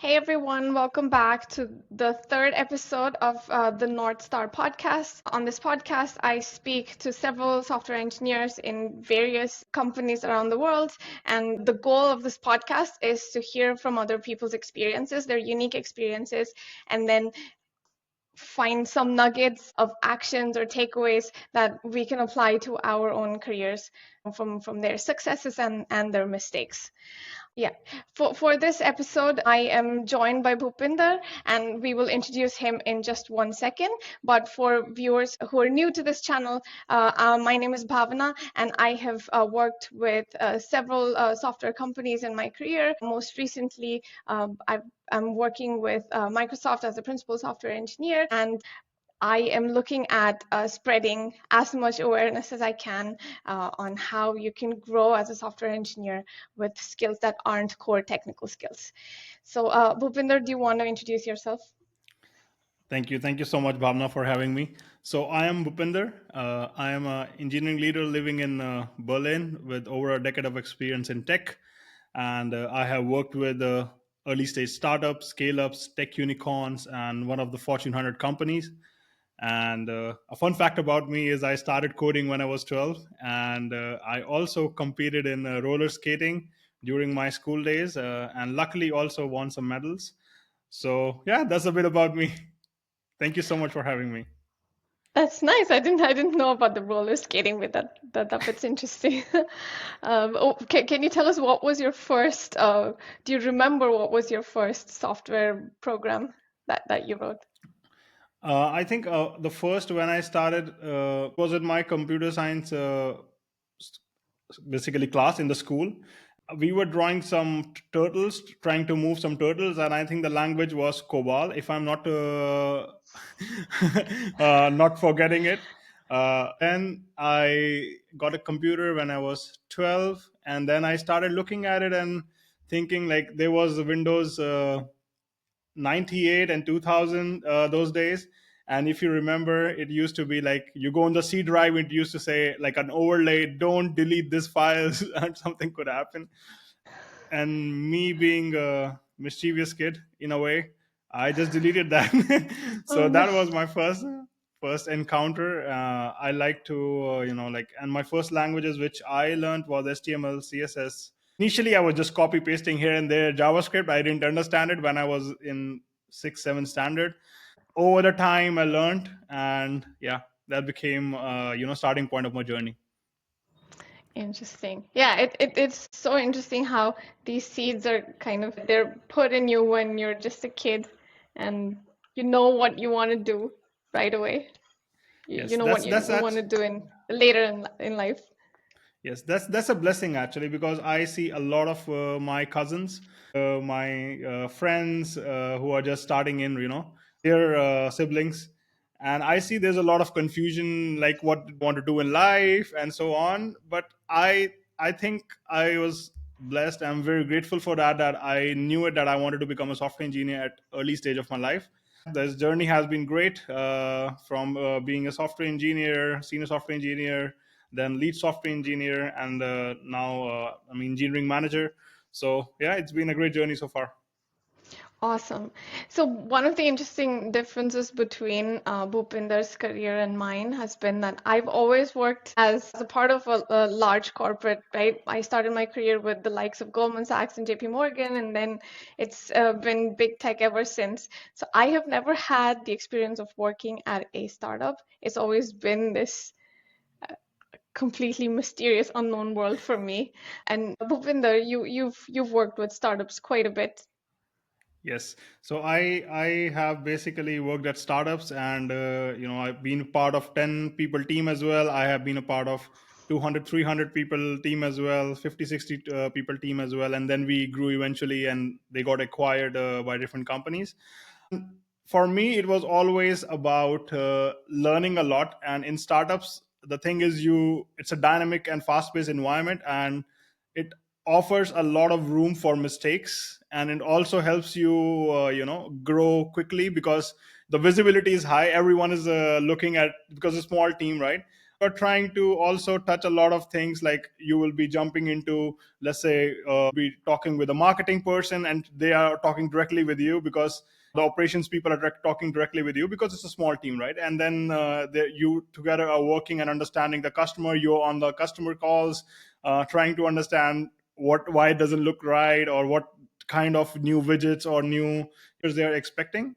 Hey everyone, welcome back to the third episode of the North Star podcast. On this podcast, I speak to several software engineers in various companies around the world. And the goal of this podcast is to hear from other people's experiences, their unique experiences, and then find some nuggets of actions or takeaways that we can apply to our own careers from their successes and their mistakes. Yeah, for this episode, I am joined by Bhupinder, and we will introduce him in just 1 second. But for viewers who are new to this channel, my name is Bhavana, and I have worked with several software companies in my career. Most recently, I'm working with Microsoft as a principal software engineer, and I am looking at spreading as much awareness as I can on how you can grow as a software engineer with skills that aren't core technical skills. So, Bhupinder, do you want to introduce yourself? Thank you. Thank you so much, Bhavna, for having me. So I am Bhupinder. I am an engineering leader living in Berlin with over a decade of experience in tech. And I have worked with early stage startups, scale ups, tech unicorns, and one of the Fortune 100 companies. And a fun fact about me is I started coding when I was 12. And I also competed in roller skating during my school days and luckily also won some medals. So, yeah, that's a bit about me. Thank you so much for having me. That's nice. I didn't know about the roller skating with that bit's interesting. Can you tell us what was your first, do you remember what was your first software program that you wrote? I think the first when I started was in my computer science, basically class in the school. We were drawing some turtles, trying to move some turtles, and I think the language was COBOL, if I'm not not forgetting it. Then I got a computer when I was 12, and then I started looking at it and thinking like there was Windows 98 and 2000 those days. And if you remember, it used to be like you go on the C drive, it used to say like an overlay, don't delete this files and something could happen. And me being a mischievous kid in a way, I just deleted that. Oh So no. that was my first encounter. I like to like, and my first languages which I learned was HTML, CSS. Initially I was just copy pasting here and there JavaScript. I didn't understand it when I was in 6 7 standard. Over the time I learned, and yeah, that became starting point of my journey. Interesting. Yeah, it's so interesting how these seeds are kind of they're put in you when you're just a kid and you know what you want to do right away. You Yes, know what that's you want that. to do in later in life. Yes, that's a blessing actually, because I see a lot of my cousins, my friends who are just starting in, their siblings, and I see there's a lot of confusion, like what they want to do in life and so on. But I think I was blessed. I'm very grateful for that. That I knew it that I wanted to become a software engineer at early stage of my life. This journey has been great, from being a software engineer, senior software engineer, then lead software engineer, and now I'm engineering manager. So yeah, it's been a great journey so far. Awesome. So one of the interesting differences between Bhupinder's career and mine has been that I've always worked as a part of a large corporate, right? I started my career with the likes of Goldman Sachs and JP Morgan, and then it's been big tech ever since. So I have never had the experience of working at a startup. It's always been this completely mysterious unknown world for me. And Bhupinder, you've worked with startups quite a bit. Yes. So I have basically worked at startups, and I've been part of 10 people team as well. I have been a part of 200 300 people team as well, 50 60 people team as well, and then we grew eventually, and they got acquired by different companies. For me it was always about learning a lot. And in startups, the thing is, you it's a dynamic and fast paced environment, and it offers a lot of room for mistakes, and it also helps you grow quickly, because the visibility is high. Everyone is looking at, because it's a small team, right? You're trying to also touch a lot of things, like you will be jumping into, let's say, be talking with a marketing person and they are talking directly with you, because the operations people are talking directly with you because it's a small team, right? And then you together are working and understanding the customer. You're on the customer calls, trying to understand why it doesn't look right, or what kind of new widgets or new features they're expecting. Yeah.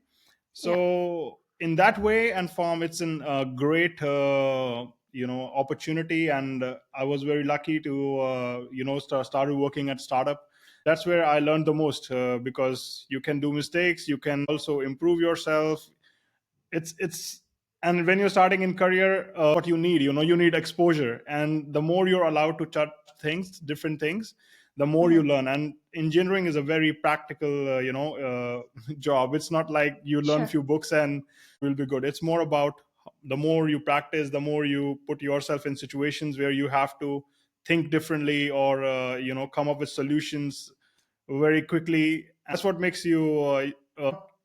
So in that way and form, it's a great opportunity. And I was very lucky to started working at startup. That's where I learned the most, because you can do mistakes, you can also improve yourself. It's And when you're starting in career, what you need, you need exposure, and the more you're allowed to touch things, different things, the more you Mhm. learn. And engineering is a very practical job. It's not like you learn Sure. few books and will be good. It's more about, the more you practice, the more you put yourself in situations where you have to think differently, or come up with solutions very quickly. That's what makes you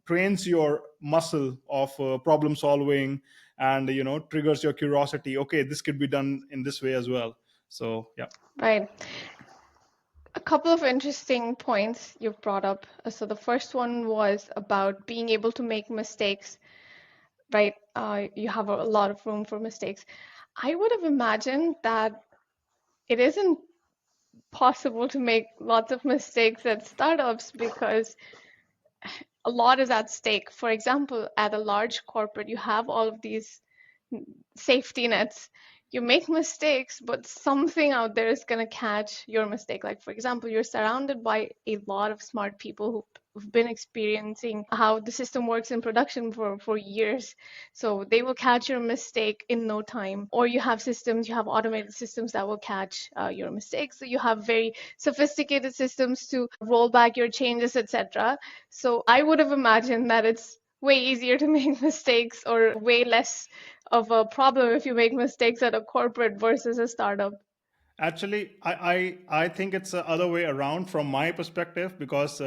trains your muscle of problem solving, and triggers your curiosity. Okay, this could be done in this way as well. So yeah. Right. A couple of interesting points you've brought up. So the first one was about being able to make mistakes, right? You have a lot of room for mistakes. I would have imagined that it isn't possible to make lots of mistakes at startups because a lot is at stake. For example, at a large corporate, you have all of these safety nets. You make mistakes, but something out there is going to catch your mistake. Like, for example, you're surrounded by a lot of smart people who've been experiencing how the system works in production for years. So they will catch your mistake in no time. Or you have systems, you have automated systems that will catch your mistakes. So you have very sophisticated systems to roll back your changes, etc. So I would have imagined that it's way easier to make mistakes, or way less of a problem if you make mistakes at a corporate versus a startup. Actually, I think it's the other way around from my perspective, because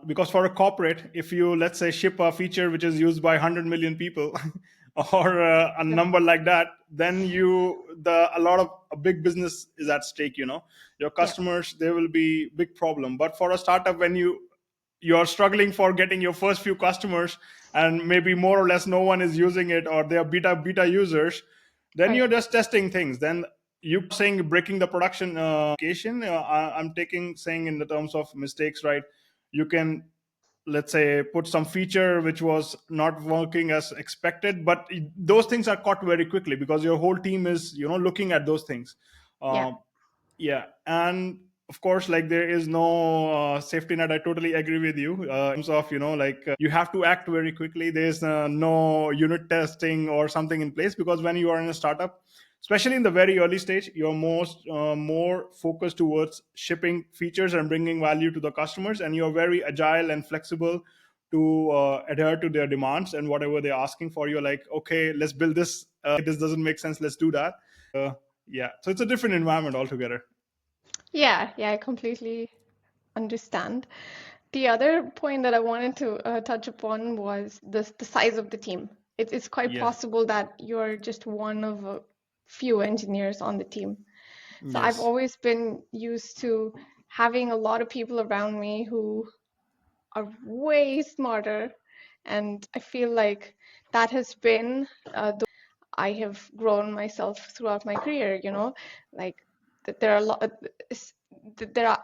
because for a corporate, if you, let's say, ship a feature which is used by 100 million people, or a Yeah. number like that, then a lot of a big business is at stake. Your Yeah. customers, there will be big problem. But for a startup, when you're struggling for getting your first few customers, and maybe more or less no one is using it, or they are beta users, then Right. you're just testing things. Then you saying breaking the production I'm taking saying in the terms of mistakes, right? You can, let's say, put some feature which was not working as expected, but those things are caught very quickly because your whole team is looking at those things. Yeah. um, yeah. And of course, like, there is no safety net. I totally agree with you, in terms of, you have to act very quickly. There's no unit testing or something in place, because when you are in a startup, especially in the very early stage, you're more focused towards shipping features and bringing value to the customers, and you're very agile and flexible to adhere to their demands, and whatever they're asking for, you're like, okay, let's build this. This doesn't make sense, let's do that. Yeah, so it's a different environment altogether. Yeah. Yeah. I completely understand. The other point that I wanted to touch upon was the size of the team. It's quite Yes. possible that you're just one of a few engineers on the team. So I've Yes. always been used to having a lot of people around me who are way smarter. And I feel like that has been I have grown myself throughout my career, like there are a lot, there are,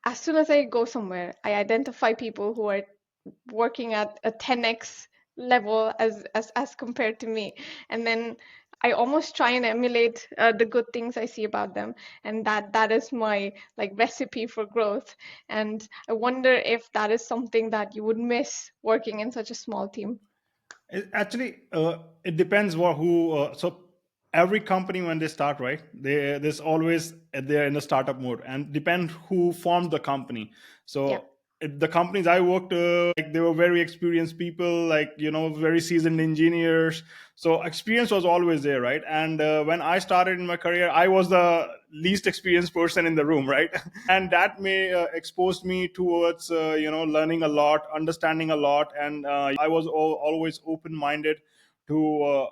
as soon as I go somewhere, I identify people who are working at a 10x level as compared to me. And then I almost try and emulate the good things I see about them, and that is my like recipe for growth. And I wonder if that is something that you would miss working in such a small team. Actually, it depends who. So every company, when they start, right, there's always, they're in the startup mode, and depend who formed the company. Yeah. So the companies I worked, like, they were very experienced people, like, very seasoned engineers. So experience was always there, right? And when I started in my career, I was the least experienced person in the room, right? And that may exposed me towards learning a lot, understanding a lot. And I was always open minded to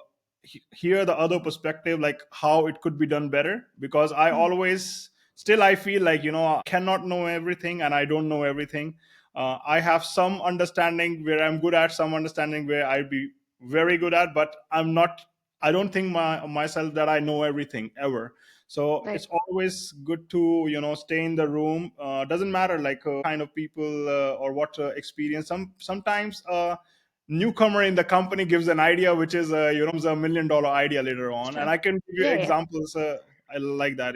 hear the other perspective, like how it could be done better. Because I always still I feel like, I cannot know everything and I don't know everything. I have some understanding where I'm good at, some understanding where I'd be very good at, but I don't think myself that I know everything ever. So Right. it's always good to stay in the room. Doesn't matter like kind of people or what experience. Sometimes newcomer in the company gives an idea which is $1 million idea later on, and Sure. I can give you Yeah, yeah. examples I like that.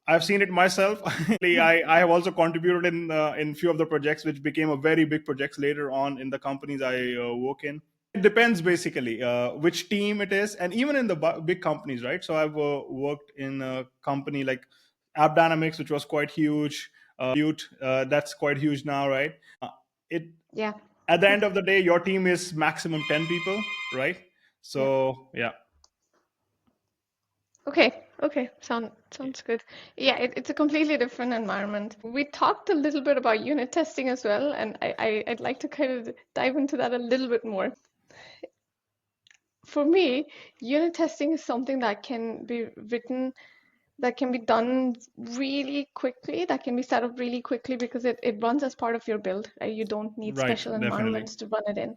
I've seen it myself. Mhm. I have also contributed in few of the projects which became a very big projects later on in the companies I work in. It depends basically which team it is, and even in the big companies, right? So I've worked in a company like App Dynamics, which was quite huge. That's quite huge now, right? It Yeah. At the end of the day, your team is maximum 10 people, right? Yeah. So yeah. Okay. Okay. Sounds good. Yeah, it's a completely different environment. We talked a little bit about unit testing as well, and I'd like to kind of dive into that a little bit more. For me, unit testing is something that can be written, that can be done really quickly, that can be set up really quickly because it runs as part of your build, right? You don't need Right, special definitely. environments to run it in.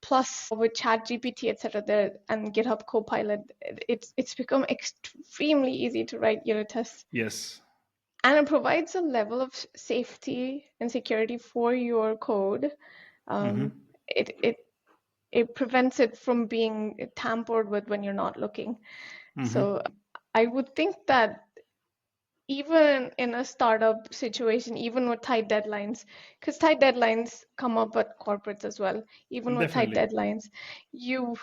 Plus, with ChatGPT, etc., there and GitHub Copilot, it's become extremely easy to write unit tests, Yes. and it provides a level of safety and security for your code. Mm-hmm. Um, it it it prevents it from being tampered with when you're not looking. So Mm-hmm. I would think that even in a startup situation, even with tight deadlines, because tight deadlines come up at corporates as well, even with tight Definitely. deadlines, you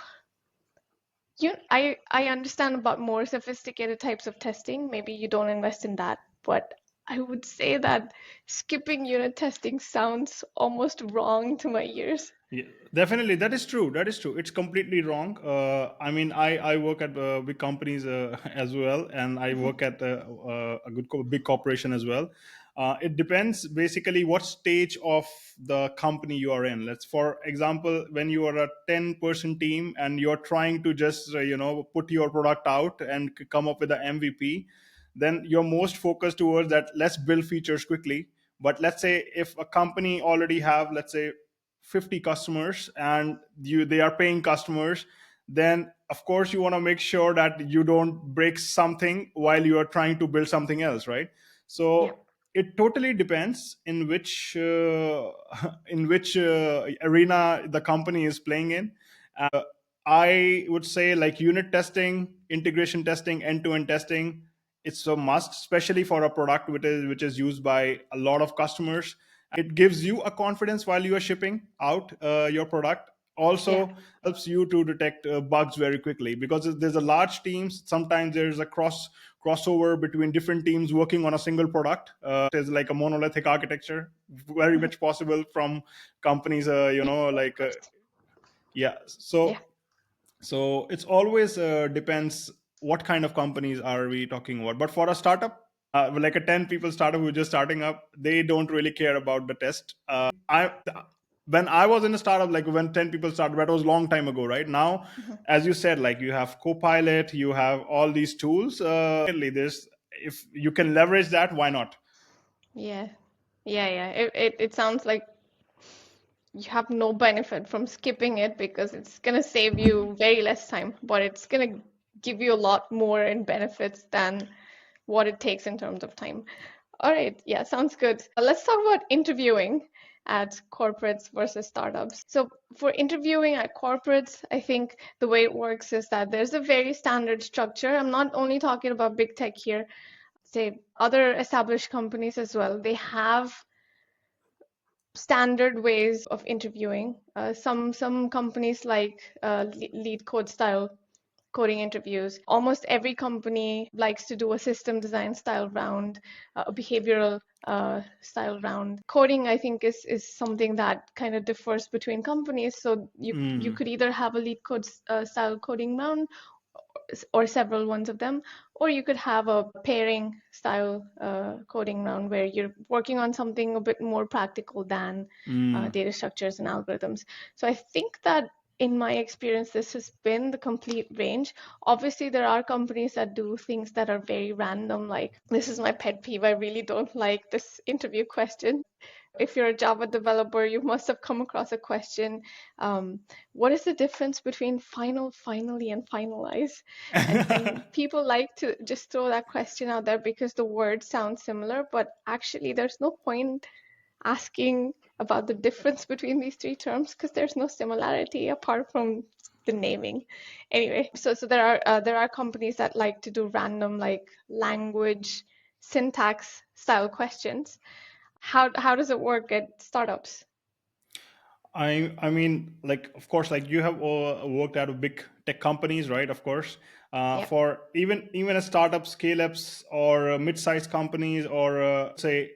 I understand about more sophisticated types of testing. Maybe you don't invest in that, but I would say that skipping unit testing sounds almost wrong to my ears. Yeah, definitely, that is true. That is true. It's completely wrong. I mean, I work at big companies as well, and I Mhm. work at a big corporation as well. It depends basically what stage of the company you are in. Let's, for example, when you are a 10-person team and you're trying to just put your product out and come up with an MVP, then you're most focused towards that. Let's build features quickly. But let's say if a company already have, let's say, 50 customers and they are paying customers, then of course you want to make sure that you don't break something while you are trying to build something else, right? Yeah, So it totally depends in which in which arena the company is playing in. I would say like unit testing, integration testing, end-to-end testing, it's a must, especially for a product which is used by a lot of customers. It gives you a confidence while you are shipping out your product. yeah, Also helps you to detect bugs very quickly, because there's a large teams. Sometimes there's a crossover between different teams working on a single product. It is like a monolithic architecture, very mhm. much possible from companies. Yeah, of Like course. yeah. Yeah. So it's always depends what kind of companies are we talking about. But for a startup, like a 10 people startup who's just starting up, they don't really care about the test. I When I was in a startup, like when 10 people started, that was a long time ago, right? Now, Mhm. as you said, like you have Copilot, you have all these tools. This, if you can leverage that, why not? Yeah. Yeah, yeah. It sounds like you have no benefit from skipping it because it's gonna save you very less time, but it's gonna give you a lot more in benefits than what it takes in terms of time. All right, yeah, sounds good. Let's talk about interviewing at corporates versus startups. So for interviewing at corporates, I think the way it works is that there's a very standard structure. I'm not only talking about big tech here, say other established companies as well. They have standard ways of interviewing. Some companies like lead code style coding interviews. Almost every company likes to do a system design style round, a behavioral style round. Coding, I think, is something that kind of differs between companies. So you Mm, could either have a lead code style coding round or several ones of them, or you could have a pairing style coding round where you're working on something a bit more practical than mm, data structures and algorithms. So I think that in my experience, this has been the complete range. Obviously, there are companies that do things that are very random, like this is my pet peeve. I really don't like this interview question. If you're a Java developer, you must have come across a question. What is the difference between final, finally, and finalize? And people like to just throw that question out there because the words sound similar, but actually there's no point asking about the difference between these three terms because there's no similarity apart from the naming. Anyway, so there are companies that like to do random like language syntax style questions. How does it work at startups? I mean, like, of course, like you have worked at big tech companies, right? Of course, Yeah, for even a startup, scale ups, or mid-sized companies, or say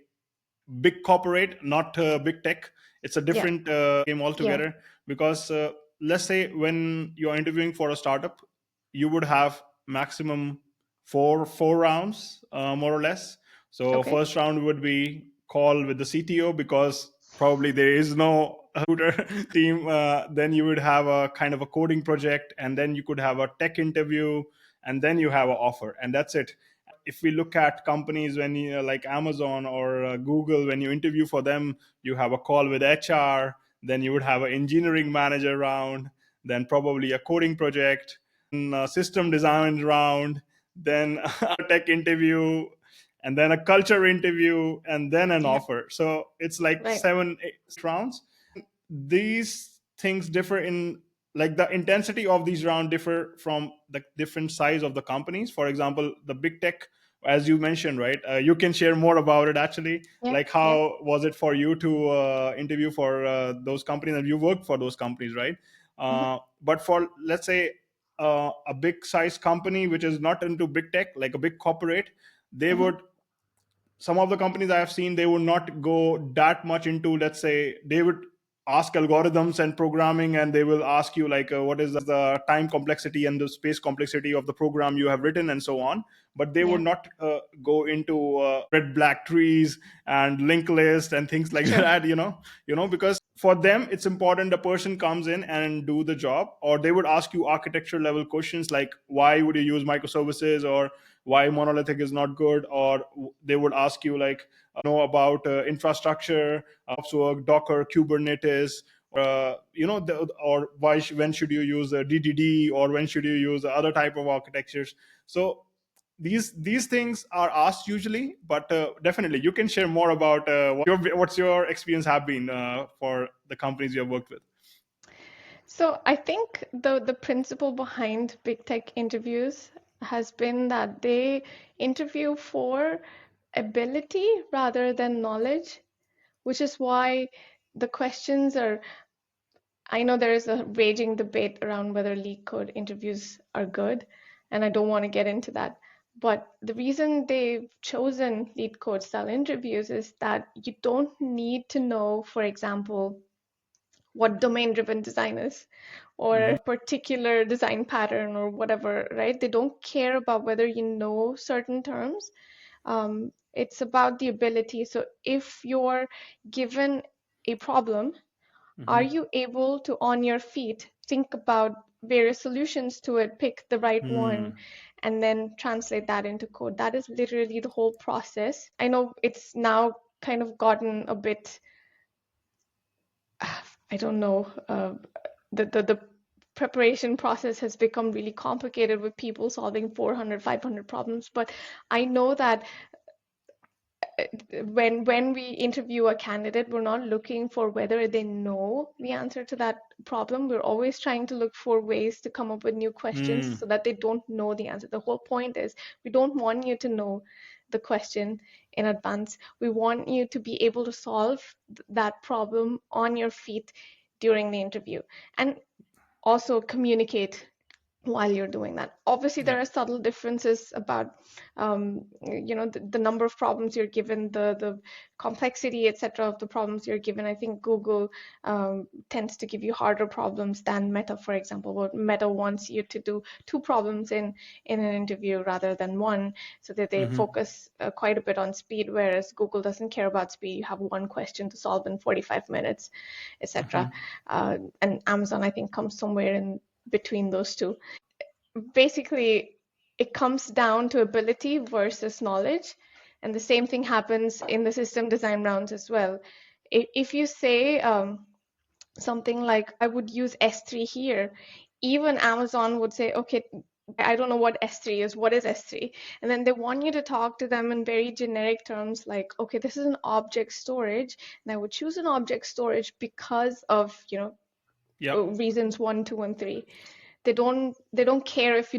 big corporate, not big tech. It's a yeah, different game yeah. altogether. Because let's say when you're interviewing for a startup, you would have maximum four rounds, more or less. So Okay. first round would be call with the CTO, because probably there is no recruiter team. Then you would have a kind of a coding project, and then you could have a tech interview, and then you have an offer, and that's it. If we look at companies, when you like Amazon or Google, when you interview for them, you have a call with HR, then you would have an engineering manager round, then probably a coding project, a system design round, then a tech interview, and then a culture interview, and then an Yeah, offer. So it's like right. 7 8 rounds. These things differ in, like, the intensity of these rounds differ from the different size of the companies. For example, the big tech, as you mentioned, right? You can share more about it actually. Yeah, Like, yeah. how was it for you to interview for those companies, and you worked for those companies, right? Mhm, But for, let's say, a big size company which is not into big tech, like a big corporate, they mhm. would, some of the companies I have seen, they would not go that much into, let's say, they would ask algorithms and programming, and they will ask you like, what is the time complexity and the space complexity of the program you have written, and so on. But they Yeah, would not go into red black trees and linked list and things like sure. that, because for them it's important the person comes in and do the job. Or they would ask you architecture level questions, like why would you use microservices, or why monolithic is not good. Or they would ask you like, know about infrastructure, work, Docker, Kubernetes, or when should you use DDD, or when should you use other type of architectures. So these things are asked usually. But definitely you can share more about what's your experience have been for the companies you have worked with. So I think the principle behind big tech interviews has been that they interview for ability rather than knowledge, which is why the questions are, I know there is a raging debate around whether leak code interviews are good, and I don't want to get into that. But the reason they've chosen lead code style interviews is that you don't need to know, for example, what domain driven design is or Hmm. a particular design pattern or whatever, right? They don't care about whether you know certain terms. It's about the ability. So if you're given a problem, are Hmm. you able to, on your feet, think about various solutions to it, pick the right one, Hmm. and then translate that into code? That is literally the whole process. I know it's now kind of gotten a bit, I don't know, the preparation process has become really complicated with people solving 400, 500 problems. But I know that when we interview a candidate, we're not looking for whether they know the answer to that problem. We're always trying to look for ways to come up with new questions Hmm. so that they don't know the answer. The whole point is we don't want you to know the question in advance. We want you to be able to solve that problem on your feet during the interview and also communicate. while you're doing that. Obviously, Yeah. there are subtle differences about, the number of problems you're given, the complexity, etc., of the problems you're given. I think Google tends to give you harder problems than Meta, for example. What Meta wants you to do two problems in an interview rather than one, so that they Hmm. focus quite a bit on speed, whereas Google doesn't care about speed. You have one question to solve in 45 minutes, etc. And Amazon, I think, comes somewhere in between those two. Basically, it comes down to ability versus knowledge. And the same thing happens in the system design rounds as well. If you say something like, I would use S3 here, even Amazon would say, okay, I don't know what S3 is. What is S3? And then they want you to talk to them in very generic terms like, okay, this is an object storage, and I would choose an object storage because of, Yep. reasons 1, 2, and 3. They don't care if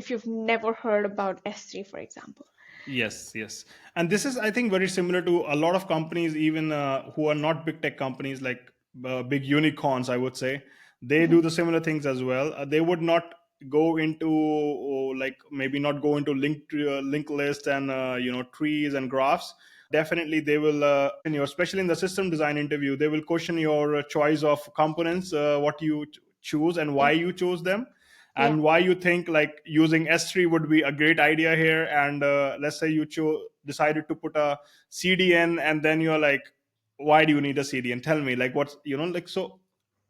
you've never heard about S3, for example. Yes, yes. And this is, I think, very similar to a lot of companies, even who are not big tech companies, like big unicorns, I would say. They Mhm. do the similar things as well. They would not go into, like, maybe not go into link list and, trees and graphs. Definitely, they will, especially in the system design interview, they will question your choice of components, what you choose and why Yeah, you chose them, yeah, and why you think like using S3 would be a great idea here. And let's say you decided to put a CDN, and then you're like, why do you need a CDN? Tell me, like, what's, like, so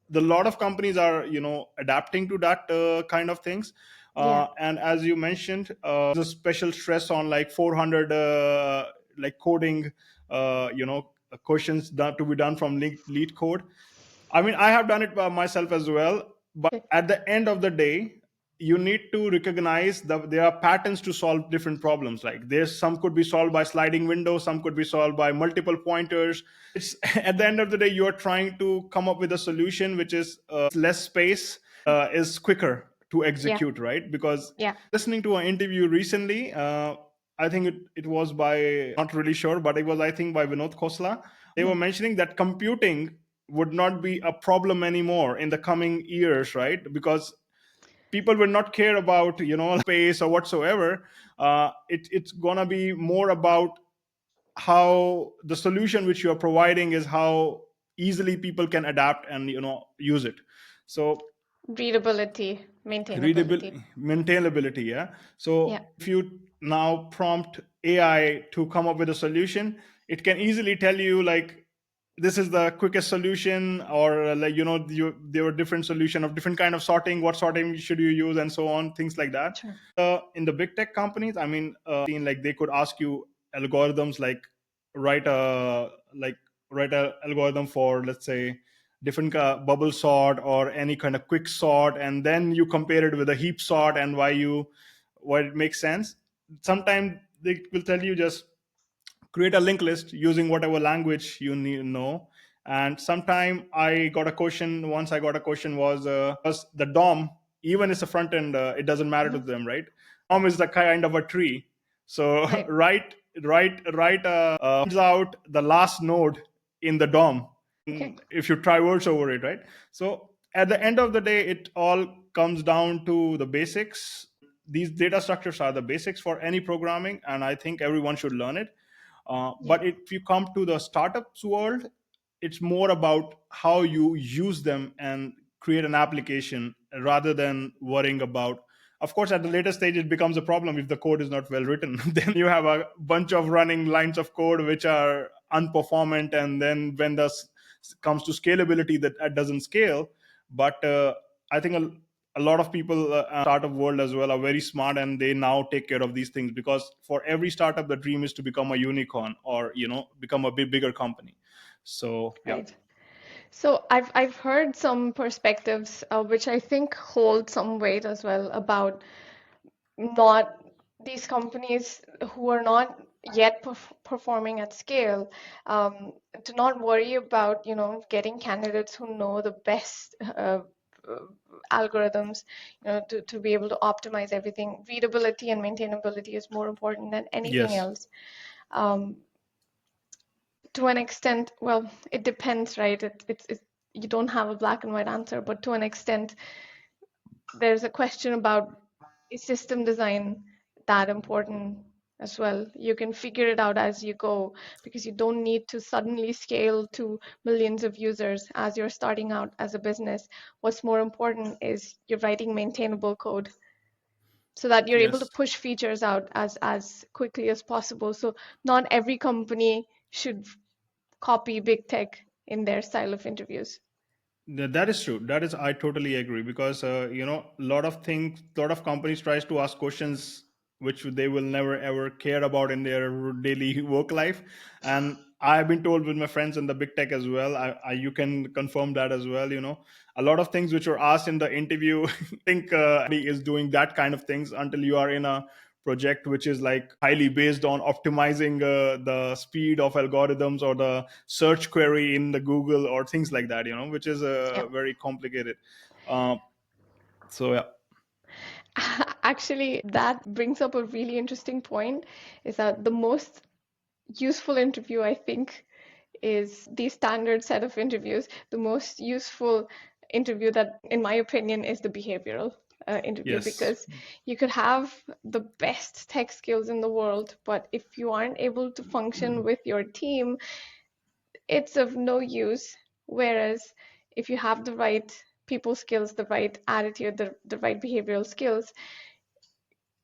the lot of companies are, adapting to that kind of things. yeah. And as you mentioned, there's a special stress on like 400 like coding, questions to be done from lead code. I mean, I have done it by myself as well. But Okay. at the end of the day, you need to recognize that there are patterns to solve different problems. Like, there's some could be solved by sliding windows, some could be solved by multiple pointers. It's at the end of the day, you are trying to come up with a solution which is less space, is quicker to Yeah, execute, right? Because yeah. listening to an interview recently, I think it was by, not really sure, but it was, I think, by Vinod Khosla. They were Mhm. mentioning that computing would not be a problem anymore in the coming years, right? Because people will not care about, space or whatsoever. It's gonna be more about how the solution which you are providing is how easily people can adapt and, use it. So Readability, readable maintainability. maintainability, yeah. So Yeah, if you now prompt AI to come up with a solution, it can easily tell you like, this is the quickest solution, or like, there were different solution of different kind of sorting, what sorting should you use, and so on, things like that. sure. In the big tech companies, I mean, like, they could ask you algorithms like, write a like write a algorithm for, let's say, different bubble sort or any kind of quick sort, and then you compare it with a heap sort, and why it makes sense. Sometimes they will tell you just create a linked list using whatever language you need to know. And sometime I got a question was the DOM, even it's a front end, it doesn't matter to Mhm. them, right? DOM is the kind of a tree. So Right. write finds out the last node in the DOM, Okay. if you traverse over it, right? So at the end of the day, it all comes down to the basics. These data structures are the basics for any programming, and I think everyone should learn it. Yeah. But if you come to the startups world, it's more about how you use them and create an application, rather than worrying about. Of course, at the later stage, it becomes a problem if the code is not well written. Then you have a bunch of running lines of code which are unperformant, and then when comes to scalability, that doesn't scale. But I think a lot of people, startup world as well, are very smart, and they now take care of these things, because for every startup, the dream is to become a unicorn, or, become a bigger company. So yeah. Right. So I've heard some perspectives, which I think hold some weight as well, about not these companies who are not yet performing at scale, to not worry about, getting candidates who know the best uh, algorithms, to be able to optimize everything. Readability and maintainability is more important than anything Yes. else. Um, to an extent, well, it depends, right? You don't have a black and white answer, but to an extent, there's a question about, is system design that important as well? You can figure it out as you go, because you don't need to suddenly scale to millions of users as you're starting out as a business. What's more important is you're writing maintainable code so that you're able to Yes. push features out as quickly as possible. So not every company should copy big tech in their style of interviews. That is true. That is, I totally agree, because a lot of companies tries to ask questions which they will never ever care about in their daily work life, and I've been told with my friends in the big tech as well. You can confirm that as well. A lot of things which were asked in the interview, think is doing that kind of things until you are in a project which is like highly based on optimizing the speed of algorithms or the search query in the Google or things like that, which is Yeah. very complicated. uh, so yeah. Actually, that brings up a really interesting point, is that the most useful interview, I think, is the standard set of interviews. The most useful interview, that, in my opinion, is the behavioral interview, Yes. because you could have the best tech skills in the world, but if you aren't able to function with your team, it's of no use. Whereas if you have the right people skills, the right attitude, the right behavioral skills,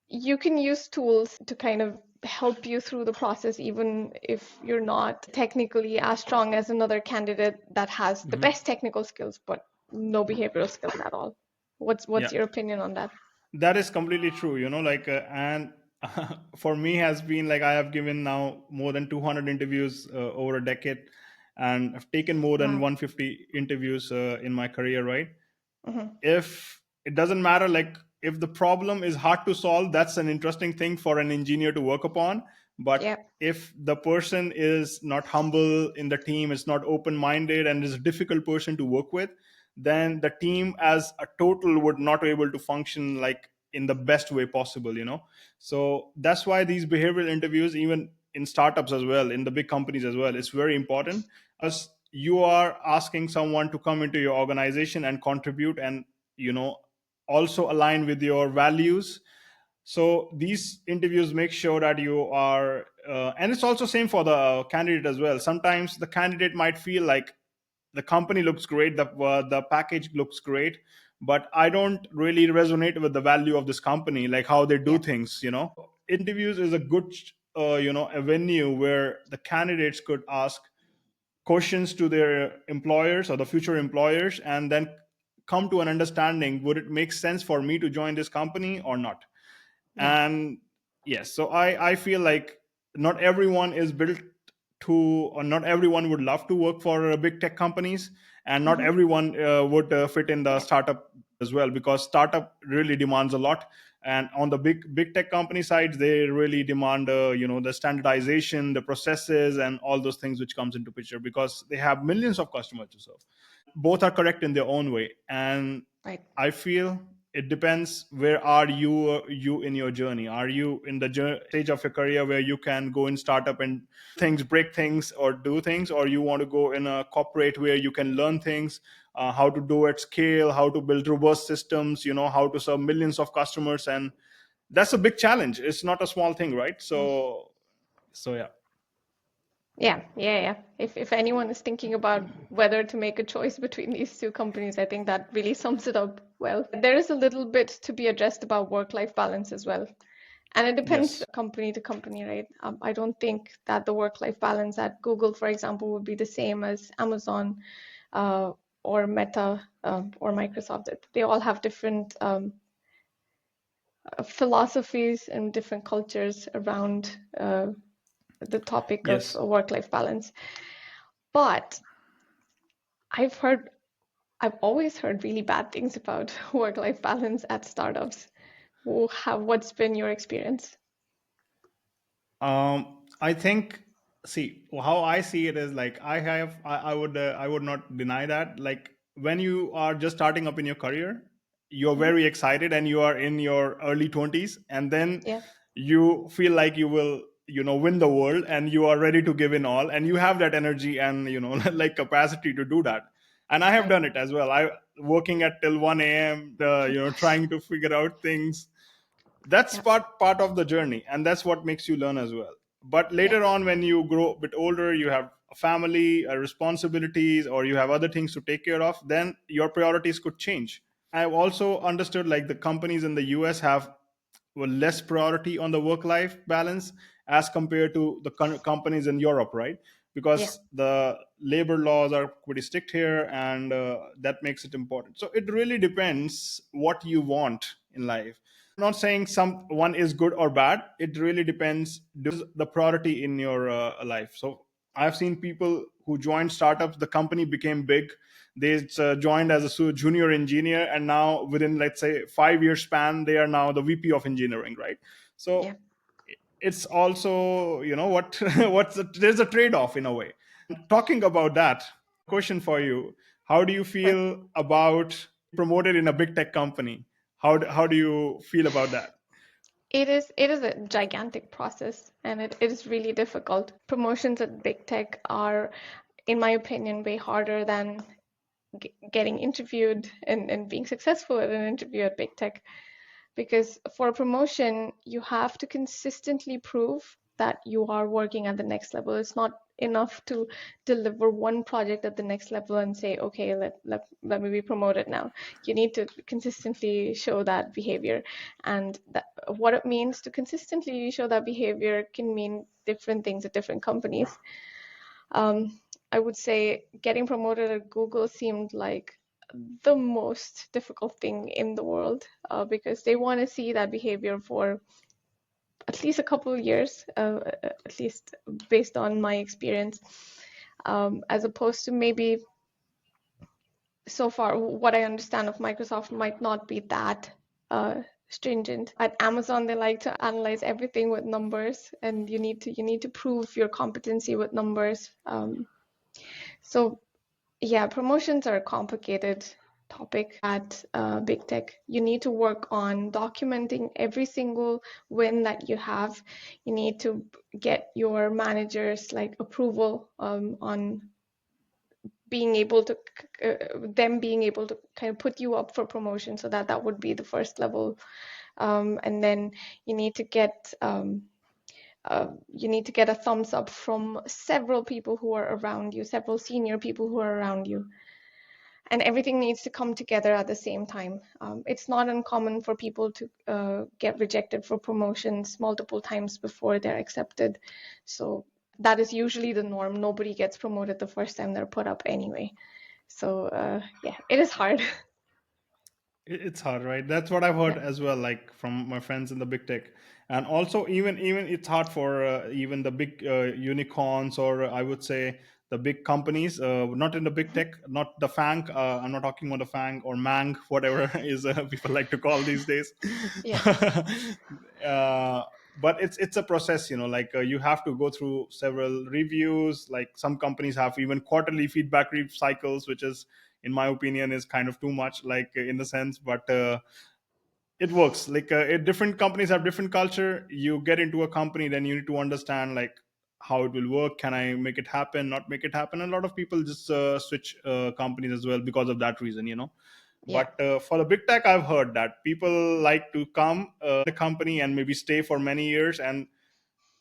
you can use tools to kind of help you through the process, even if you're not technically as strong as another candidate that has the Mhm. best technical skills but no behavioral skills at all. What's Yeah, your opinion on that? that is completely true, and for me has been like, I have given now more than 200 interviews over a decade, and I've taken more than Wow. 150 interviews in my career, right? Hmm. If it doesn't matter, like, if the problem is hard to solve, that's an interesting thing for an engineer to work upon. But Yeah. if the person is not humble in the team, is not open minded, and is a difficult person to work with, then the team as a total would not be able to function like in the best way possible, so that's why these behavioral interviews, even in startups as well, in the big companies as well, it's very important, because you are asking someone to come into your organization and contribute, and you know also align with your values. So these interviews make sure that you are and it's also same for the candidate as well. Sometimes the candidate might feel like the company looks great, the package looks great, but I don't really resonate with the value of this company, like how they do Yeah. things. Interviews is a good a venue where the candidates could ask questions to their employers or the future employers, and then come to an understanding, would it make sense for me to join this company or not. Yeah. And yes, so I feel like not everyone is built to, or not everyone would love to work for big tech companies, and not Hmm. everyone would fit in the Yeah. startup as well, because startup really demands a lot. And on the big tech company side, they really demand the standardization, the processes, and all those things which comes into picture, because they have millions of customers to serve. Both are correct in their own way, and Right. I feel it depends, where are you in your journey. Are you in the stage of your career where you can go in startup and things, break things, or do things, or you want to go in a corporate where you can learn things, how to do at scale, how to build robust systems, how to serve millions of customers. And that's a big challenge, it's not a small thing, right? So yeah. Yeah, yeah, yeah. If anyone is thinking about whether to make a choice between these two companies, I think that really sums it up well. There is a little bit to be addressed about work-life balance as well. And it depends Yes. company to company, right? I don't think that the work-life balance at Google, for example, would be the same as Amazon, uh, or Meta, or Microsoft. They all have different philosophies and different cultures around the topic of Yes. work-life balance. But I've heard, I've always heard really bad things about work-life balance at startups. What's been your experience? I think, see, how I see it is like, I would not deny that. Like, when you are just starting up in your career, you're Hmm. very excited and you are in your early 20s, and then Yeah. you feel like you will, win the world, and you are ready to give in all, and you have that energy and, like capacity to do that. And I have Right. done it as well. I working at till 1 a.m. Trying to figure out things. That's Yeah. part of the journey, and that's what makes you learn as well. But Yeah. later on, when you grow a bit older, you have a family, responsibilities, or you have other things to take care of, then your priorities could change. I've also understood like the companies in the US have less priority on the work life balance as compared to the companies in Europe, right? Yeah. Because the labor laws are pretty strict here, and that makes it important. So it really depends what you want in life. Not saying some one is good or bad. It really depends the priority in your life. So I've seen people who joined startups, the company became big, they joined as a junior engineer, and now within, let's say, 5 year span, they are now the VP of engineering, right? Yeah. So it's also, what there's a trade-off in a way. Talking about that, question for you: how do you Sure. feel about promoted in a big tech company? How do you feel about that? It is a gigantic process, and it is really difficult. Promotions at big tech are, in my opinion, way harder than getting interviewed and being successful at an interview at big tech. Because for a promotion, you have to consistently prove that you are working at the next level. It's not enough to deliver one project at the next level and say, okay, let me be promoted now. You need to consistently show that behavior. And that, what it means to consistently show that behavior can mean different things at different companies. I would say getting promoted at Google seemed like the most difficult thing in the world, because they want to see that behavior for at least a couple of years, at least based on my experience, as opposed to maybe so far what I understand of Microsoft might not be that stringent. At Amazon, they like to analyze everything with numbers, and you need to prove your competency with numbers. So yeah, promotions are a complicated topic at big tech. You need to work on documenting every single win that you have. You need to get your managers like approval on being able to them being able to kind of put you up for promotion. So that would be the first level, and then you need to get a thumbs up from several people who are around you, several senior people who are around you, and everything needs to come together at the same time. It's not uncommon for people to get rejected for promotions multiple times before they're accepted. So that is usually the norm. Nobody gets promoted the first time they're put up anyway. So yeah, it is hard. It's hard, right? That's what I've heard Yeah, as well, like from my friends in the big tech. And also, even it's hard for even the big unicorns, or I would say the big companies, not in the big tech, not the fang. I'm not talking about the fang or mang, whatever is people like to call these days. yeah, uh, but it's a process, like you have to go through several reviews. Like some companies have even quarterly feedback cycles, which is, in my opinion, is kind of too much, like in the sense. But it works. Like different companies have different culture. You get into a company, then you need to understand like how it will work. Can I make it happen, not make it happen? And a lot of people just switch companies as well because of that reason. yeah, But for the big tech, I've heard that people like to come the company and maybe stay for many years, and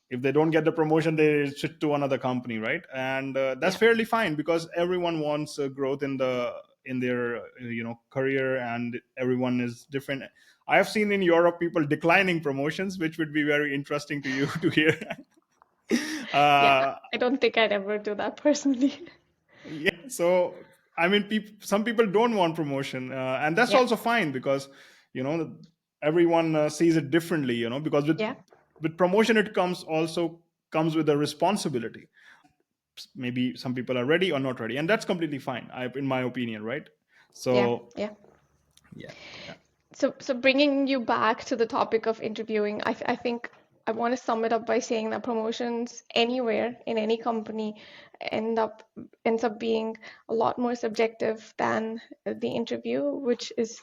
if they don't get the promotion, they switch to another company, right? And that's yeah, fairly fine, because everyone wants growth in their career, and everyone is different. I have seen in Europe people declining promotions, which would be very interesting to you to hear. yeah. uh, I don't think I'd ever do that personally. yeah, so I mean, some people don't want promotion, and that's Yeah, also fine, because you know everyone sees it differently, because yeah, with promotion, it comes with a responsibility. Maybe some people are ready or not ready, and that's completely fine, in my opinion, right? yeah, So yeah. yeah, yeah. So bringing you back to the topic of interviewing, I think I want to sum it up by saying that promotions anywhere in any company ends up being a lot more subjective than the interview, which is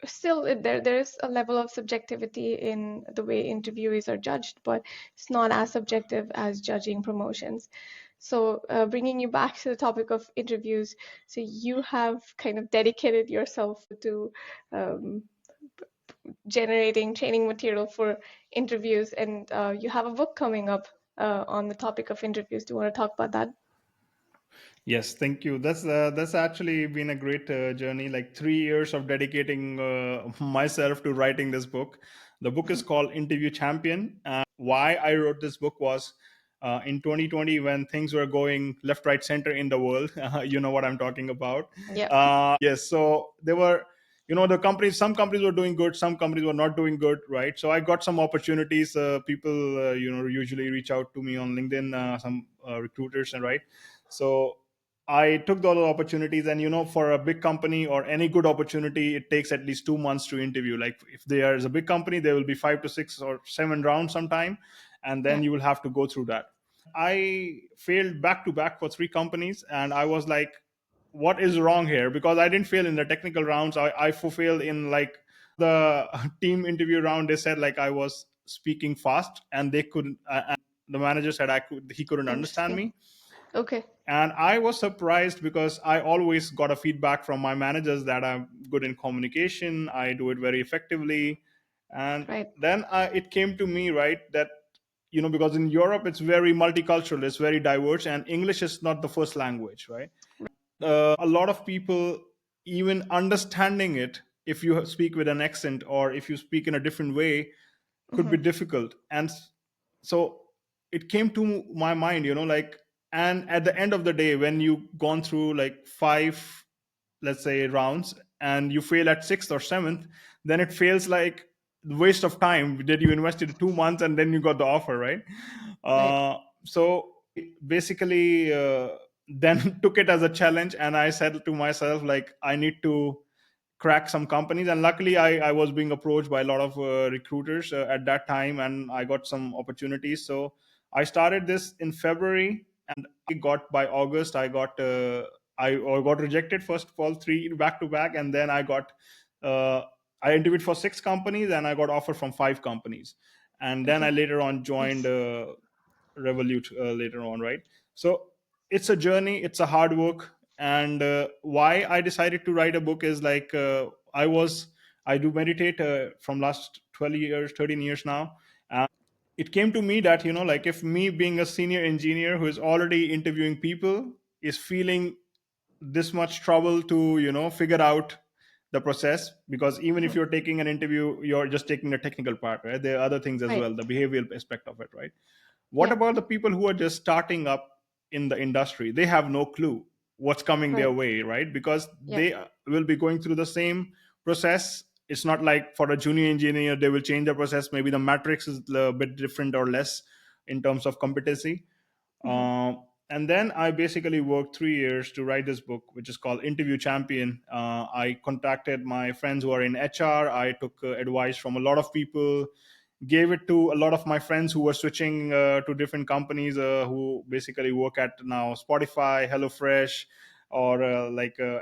still there's a level of subjectivity in the way interviewees are judged, but it's not as subjective as judging promotions. So, bringing you back to the topic of interviews, so you have kind of dedicated yourself to um, generating training material for interviews, and you have a book coming up on the topic of interviews. Do you want to talk about that? Yes, thank you. That's actually been a great journey. Like 3 years of dedicating myself to writing this book. The book is Mhm. called Interview Champion. Why I wrote this book was in 2020 when things were going left, right, center in the world. You know what I'm talking about. Yeah. Yes, so there were, the companies. Some companies were doing good, some companies were not doing good, right? So I got some opportunities. People, usually reach out to me on LinkedIn. Some recruiters, and right. So I took those opportunities, and for a big company or any good opportunity, it takes at least 2 months to interview. Like if there is a big company, there will be 5 to 6 or 7 rounds sometime, and Yeah. then you will have to go through that. I failed back to back for 3 companies, and I was like, "What is wrong here?" Because I didn't fail in the technical rounds. I failed in like the team interview round. They said like I was speaking fast, and they couldn't. And the manager said he couldn't understand Interesting. me, Okay. and I was surprised because I always got a feedback from my managers that I'm good in communication, I do it very effectively. And Right. then it came to me, right, that because in Europe it's very multicultural, it's very diverse, and English is not the first language, right? A lot of people, even understanding it, if you speak with an accent or if you speak in a different way, could Hmm. be difficult. And so it came to my mind, like, and at the end of the day, when you gone through like five, let's say, rounds, and you fail at sixth or seventh, then it feels like waste of time that you invested 2 months and then you got the offer, right? Right. So basically, then took it as a challenge, and I said to myself like, I need to crack some companies. And luckily I was being approached by a lot of recruiters at that time, and I got some opportunities. So I started this in February, and I got, by August, I got rejected first of all, 3 back to back, and then uh, I interviewed for 6 companies, and I got offer from 5 companies. And then I Okay. later on joined Nice. Revolut later on, right? So it's a journey, it's a hard work. And why I decided to write a book is like, I do meditate from last 12 years, 13 years now. It came to me that, like, if me being a senior engineer who is already interviewing people is feeling this much trouble to figure out the process, because even if Mhm. you're taking an interview, you're just taking the technical part, right? There are other things as Right. well, the behavioral aspect of it, right? What Yeah. about the people who are just starting up in the industry? They have no clue what's coming their Right. way, right? Because Yeah. they will be going through the same process. It's not like for a junior engineer, they will change the process. Maybe the matrix is a bit different or less in terms of competency. Hmm. And then I basically worked 3 years to write this book, which is called Interview Champion. I contacted my friends who are in HR. I took advice from a lot of people, gave it to a lot of my friends who were switching to different companies, who basically work at now Spotify, HelloFresh, or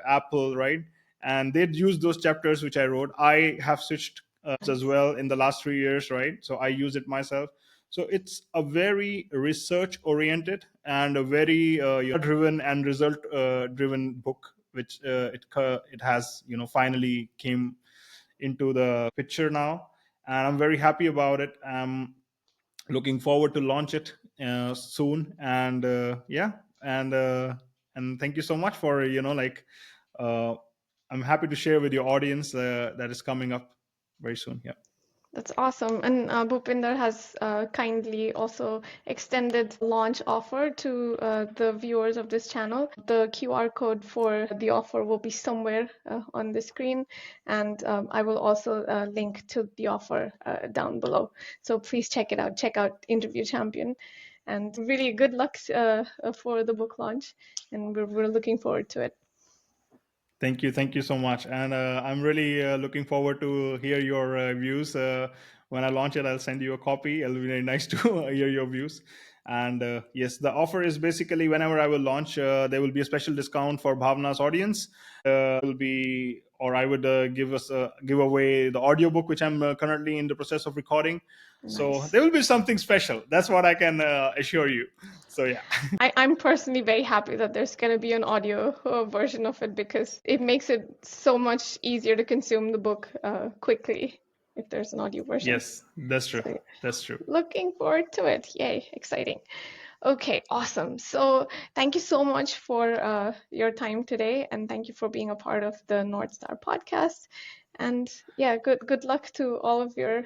Apple, right? And they'd use those chapters which I wrote. I have switched as Nice. well in the last 3 years, right? So I use it myself. So it's a very research oriented and a very driven and result driven book, which it has finally came into the picture now, and I'm very happy about it. I'm looking forward to launch it soon. And yeah, and thank you so much for uh, I'm happy to share with your audience that is coming up very soon. Yeah. That's awesome. And Bhupinder has kindly also extended launch offer to the viewers of this channel. The QR code for the offer will be somewhere on the screen, and I will also link to the offer down below. So please check it out. Check out Interview Champion. And really good luck for the book launch. And we're looking forward to it. Thank you so much, and I'm really looking forward to hear your views. When I launch it, I'll send you a copy. It'll be very nice to hear your views. And yes, the offer is basically whenever I will launch, there will be a special discount for Bhavna's audience. Will be, or I would give away the audiobook, which I'm currently in the process of recording. So Nice. there will be something special. That's what I can assure you. So yeah. I'm personally very happy that there's going to be an audio version of it because it makes it so much easier to consume the book quickly if there's an audio version. Yes, that's true. So That's true. looking forward to it. Yay, exciting. Okay, awesome. So thank you so much for your time today, and thank you for being a part of the North Star podcast. And yeah, good luck to all of your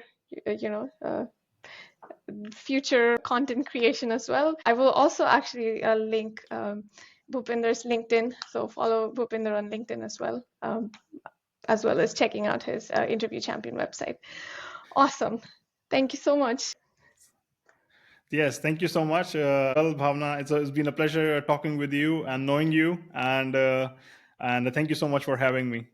future content creation as well. I will also actually link Bhupinder's LinkedIn, so follow Bhupinder on LinkedIn as well as checking out his Interview Champion website. Awesome. Thank you so much. Yes, thank you so much. Well, Bhavna, it's been a pleasure talking with you and knowing you, and thank you so much for having me.